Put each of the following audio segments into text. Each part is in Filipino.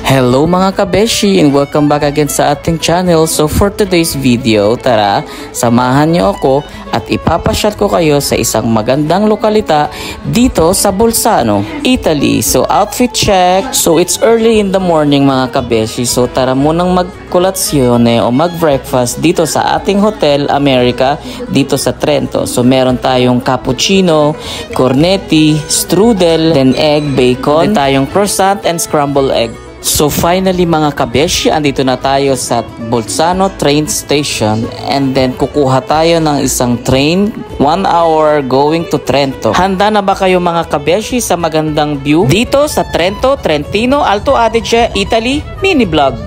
Hello mga kabeshi and welcome back again sa ating channel. So for today's video, tara, samahan niyo ako at ipapasyat ko kayo sa isang magandang lokalita dito sa Bolzano, Italy. So outfit check. So it's early in the morning mga kabeshi. So tara munang magkolatsyon o mag-breakfast dito sa ating Hotel America dito sa Trento. So meron tayong cappuccino, cornetti, strudel, then egg, bacon, then tayong croissant and scrambled egg. So finally mga kabeshi, andito na tayo sa Bolzano train station and then kukuha tayo ng isang train 1 hour going to Trento. Handa na ba kayo mga kabeshi sa magandang view dito sa Trento, Trentino, Alto Adige, Italy? Mini vlog.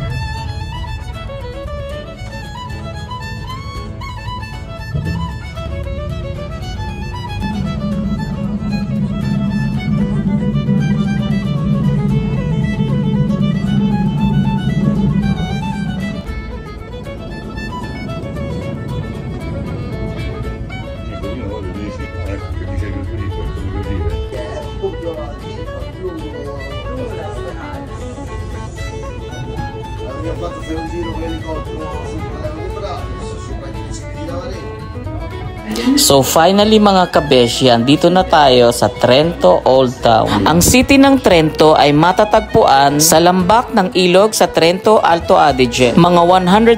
So finally mga kabeshi, andito na tayo sa Trento Old Town. Ang city ng Trento ay matatagpuan sa lambak ng ilog sa Trento, Alto Adige. Mga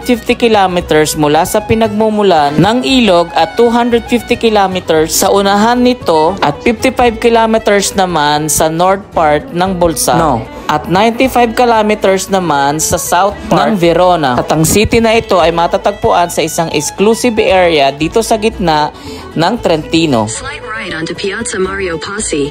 150 kilometers mula sa pinagmumulan ng ilog at 250 kilometers sa unahan nito at 55 kilometers naman sa north part ng Bolzano. At 95 kilometers naman sa south part ng Verona. At ang city na ito ay matatagpuan sa isang exclusive area dito sa gitna ng Trentino. Slight right onto Piazza Mario Passi.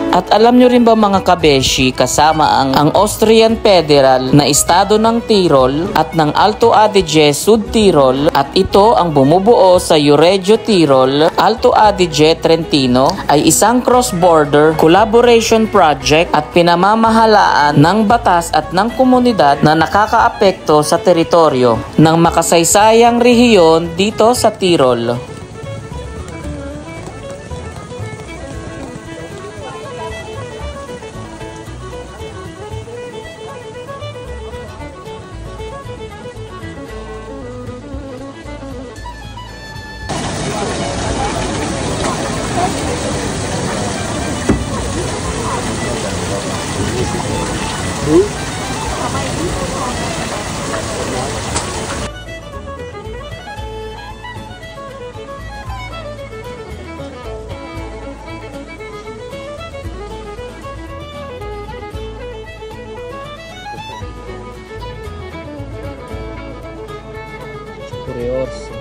At alam nyo rin ba mga kabeshi, kasama ang Austrian Federal na estado ng Tirol at ng Alto Adige, Sud Tirol, at ito ang bumubuo sa Euregio Tirol, Alto Adige, Trentino ay isang cross-border collaboration project at pinamamahalaan ng batas at ng komunidad na nakakaapekto sa teritoryo ng makasaysayang rehiyon dito sa Tirol. Curioso.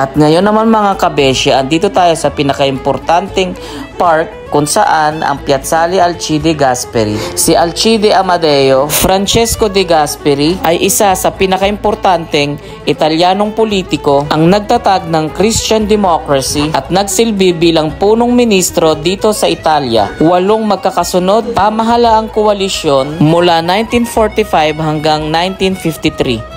At ngayon naman mga kabeshi, andito tayo sa pinakaimportanteng park kung saan ang Piazzale Alcide Gasperi. Si Alcide Amadeo Francesco de Gasperi ay isa sa pinakaimportanteng Italianong politiko ang nagtatag ng Christian democracy at nagsilbi bilang punong ministro dito sa Italia. 8 magkakasunod pamahalaang koalisyon mula 1945 hanggang 1953.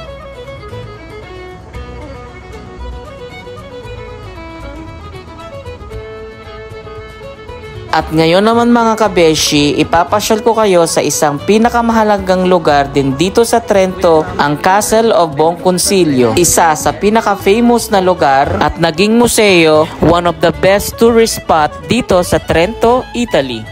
At ngayon naman mga kabeshi, ipapasyal ko kayo sa isang pinakamahalagang lugar din dito sa Trento, ang Castle of Buonconsiglio. Isa sa pinaka-famous na lugar at naging museo, one of the best tourist spot dito sa Trento, Italy.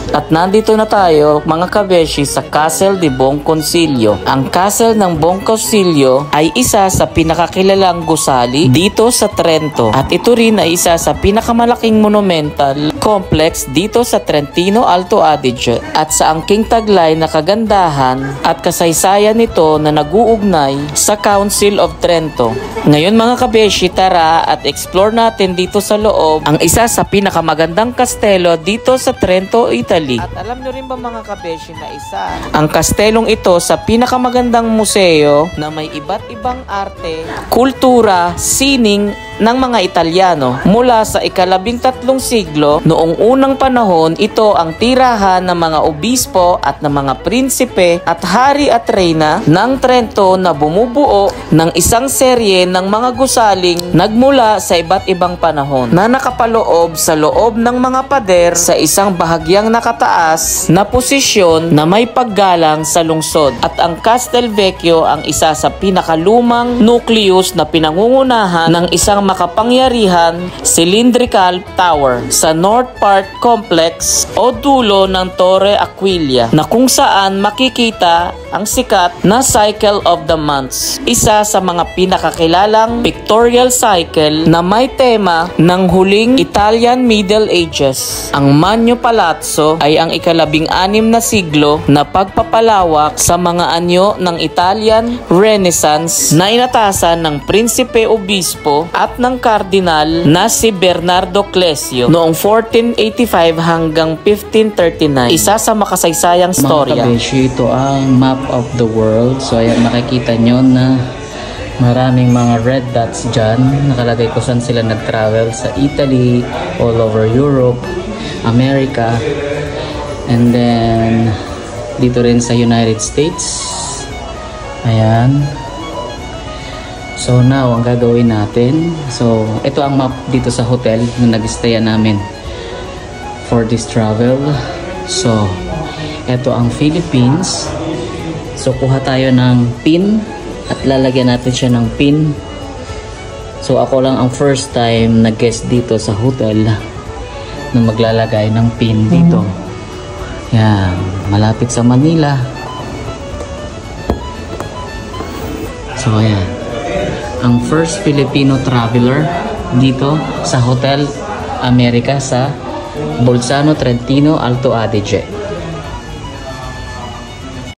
At nandito na tayo mga kabeshi sa Castle di Buonconsiglio. Ang Castle ng Buonconsiglio ay isa sa pinakakilalang gusali dito sa Trento. At ito rin ay isa sa pinakamalaking monumental complex dito sa Trentino Alto Adige. At sa angking taglay na kagandahan at kasaysayan nito na naguugnay sa Council of Trento. Ngayon mga kabeshi, tara at explore natin dito sa loob ang isa sa pinakamagandang kastelo dito sa Trento, Italy. At alam nyo rin ba mga kabeshi na isa ang kastelong ito sa pinakamagandang museo na may iba't ibang arte, kultura, sining ng mga Italyano. Mula sa ika-13 siglo, noong unang panahon, ito ang tirahan ng mga obispo at ng mga prinsipe at hari at reyna ng Trento na bumubuo ng isang serye ng mga gusaling nagmula sa iba't ibang panahon na nakapaloob sa loob ng mga pader sa isang bahagyang nakataas na posisyon na may paggalang sa lungsod. At ang Castel Vecchio ang isa sa pinakalumang nucleus na pinangungunahan ng isang makapangyarihan cylindrical tower sa North Part Complex o dulo ng Torre Aquila na kung saan makikita ang sikat na Cycle of the Months, isa sa mga pinakakilalang pictorial cycle na may tema ng huling Italian Middle Ages. Ang Magno Palazzo ay ang ika-16 na siglo na pagpapalawak sa mga anyo ng Italian Renaissance na inatasan ng Prinsipe Obispo at ng Kardinal na si Bernardo Clesio noong 1485 hanggang 1539. Isa sa makasaysayang storya. Mga kabeshi, ito ang map of the world. So ayan, makikita nyo na maraming mga red dots dyan. Nakalagay kung saan sila nag-travel sa Italy, all over Europe, America, and then dito rin sa United States. Ayan. So now, ang gagawin natin, so ito ang map dito sa hotel na nag-stayan namin for this travel. So ito ang Philippines. So kuha tayo ng pin at lalagyan natin siya ng pin. So ako lang ang first time nag-guest dito sa hotel na maglalagay ng pin dito. Yan, malapit sa Manila. So ayan, ang first Filipino traveler dito sa Hotel America sa Bolzano, Trentino, Alto Adige.